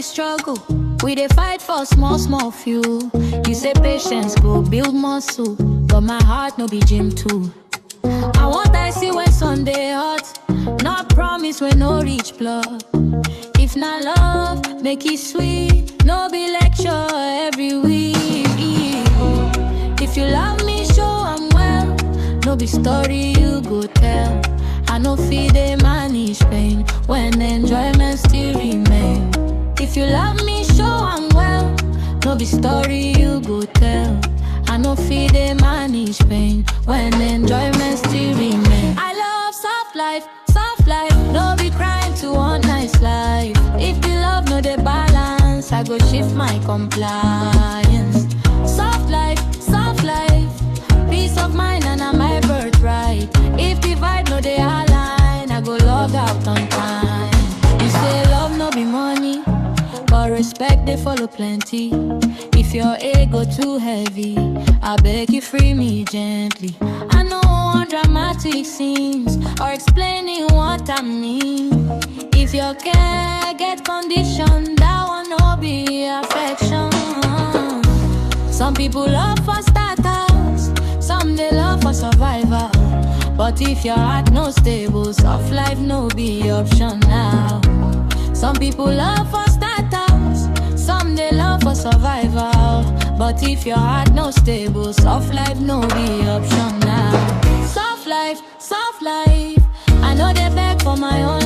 Struggle, we dey fight for small few. You say patience go build muscle, but my heart no be gym too. I want I see when Sunday hot, not promise when no reach blood. If not love, make it sweet, no be lecture every week. If you love me, show I'm well, no be story you go tell. I no feel they manage pain when enjoyment still remain. If you love me, show I'm well, no be story you go tell. I no feel they manage pain when enjoyment still remain. I love soft life, no be crying to one nice life. If the love no the balance, I go shift my compliance. Soft life, peace of mind and I'm my birthright. If the vibe no they align, I go log out on time. You say love no be money, but respect they follow plenty. If your ego too heavy, I beg you free me gently. I know want dramatic scenes or explaining what I mean. If your care get condition, that one no be affection. Some people love for starters, some they love for survival. But if your heart no stable, soft life no be option now. Some people love for starters, some they love for survival. But if your heart no stable, soft life no be option now. Soft life, I know they beg for my own